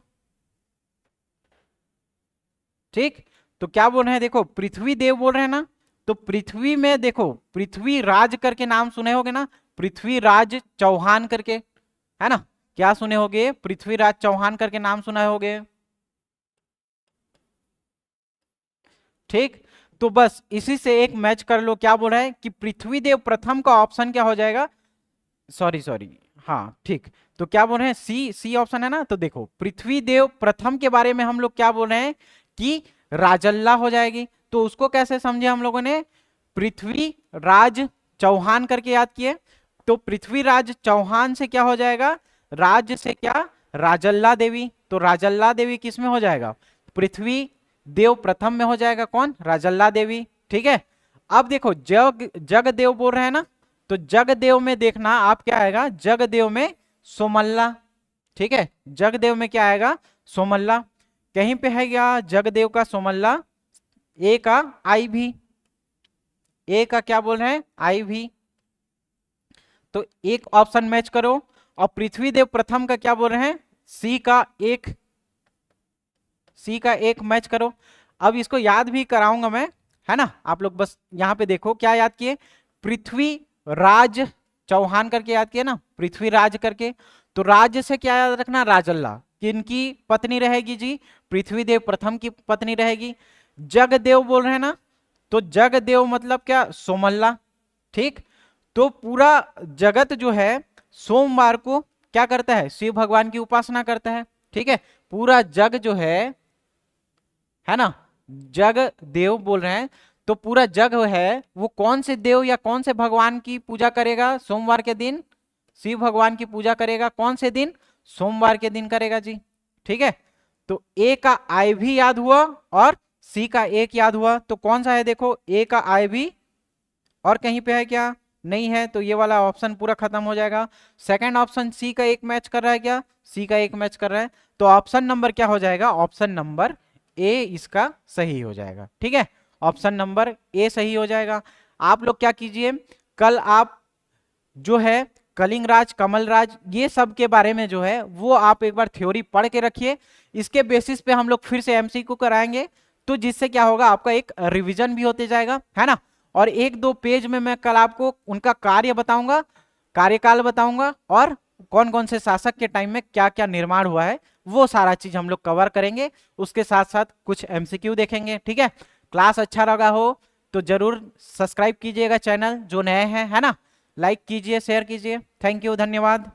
ठीक, तो क्या बोल रहे हैं, देखो पृथ्वी देव बोल रहे हैं ना, तो पृथ्वी में देखो पृथ्वी राज करके नाम सुने होगे ना, पृथ्वी राज चौहान करके, है ना, क्या सुने होगे, पृथ्वीराज चौहान करके नाम सुना होगे। ठीक, तो बस इसी से एक मैच कर लो। क्या बोल रहा है कि पृथ्वीदेव प्रथम का ऑप्शन क्या हो जाएगा, सॉरी हाँ ठीक। तो क्या बोल रहे हैं, सी ऑप्शन है ना। तो देखो पृथ्वीदेव प्रथम के बारे में हम लोग क्या बोल रहे हैं कि राजल्ला हो जाएगी। तो उसको कैसे समझे हम लोगों ने, पृथ्वीराज चौहान करके याद किए। तो पृथ्वीराज चौहान से क्या हो जाएगा, राज से क्या, राजल्ला देवी। तो राजल्ला देवी किस में हो जाएगा, पृथ्वी देव प्रथम में हो जाएगा, कौन, राजल्ला देवी। ठीक है। अब देखो जगदेव बोल रहे हैं ना, तो जगदेव में देखना आप क्या आएगा, जगदेव में सोमल्ला। ठीक है, जगदेव में क्या आएगा, सोमल्ला। कहीं पे है क्या जगदेव का सोमल्ला, ए का आई भी, ए का क्या बोल रहे हैं, आई भी। तो एक ऑप्शन मैच करो। और पृथ्वीदेव प्रथम का क्या बोल रहे हैं, सी का एक मैच करो। अब इसको याद भी कराऊंगा मैं, है ना। आप लोग बस यहां पे देखो क्या याद किए, पृथ्वीराज चौहान करके याद किए ना, पृथ्वीराज करके। तो राज्य से क्या याद रखना, राजल्ला। किनकी पत्नी रहेगी जी, पृथ्वीदेव प्रथम की पत्नी रहेगी। जगदेव बोल रहे हैं ना, तो जगदेव मतलब क्या, सोमल्ला। ठीक। तो पूरा जगत जो है सोमवार को क्या करता है, शिव भगवान की उपासना करता है। ठीक है, पूरा जग जो है ना, जग देव बोल रहे हैं। तो पूरा जग है वो कौन से देव या कौन से भगवान की पूजा करेगा, सोमवार के दिन शिव भगवान की पूजा करेगा। कौन से दिन, सोमवार के दिन करेगा जी। ठीक है। तो ए का आई भी याद हुआ और सी का एक याद हुआ। तो कौन सा है देखो, ए का आई भी, और कहीं पे है क्या, नहीं है। तो ये वाला ऑप्शन पूरा खत्म हो जाएगा। सेकंड ऑप्शन सी का एक मैच कर रहा है क्या, सी का एक मैच कर रहा है। तो ऑप्शन नंबर क्या हो जाएगा, ऑप्शन नंबर ए इसका सही हो जाएगा। ठीक है, ऑप्शन नंबर ए सही हो जाएगा। आप लोग क्या कीजिए, कल आप जो है कलिंगराज, कमलराज, ये सब के बारे में जो है वो आप एक बार थ्योरी पढ़ के रखिए। इसके बेसिस पे हम लोग फिर से एमसीक्यू कराएंगे। तो जिससे क्या होगा, आपका एक रिवीजन भी होते जाएगा, है ना। और एक दो पेज में मैं कल आपको उनका कार्य बताऊंगा, कार्यकाल बताऊंगा, और कौन कौन से शासक के टाइम में क्या क्या निर्माण हुआ है, वो सारा चीज हम लोग कवर करेंगे। उसके साथ साथ कुछ एमसीक्यू देखेंगे। ठीक है, क्लास अच्छा लगा हो तो जरूर सब्सक्राइब कीजिएगा चैनल, जो नए हैं, है ना। लाइक कीजिए, शेयर कीजिए। थैंक यू, धन्यवाद।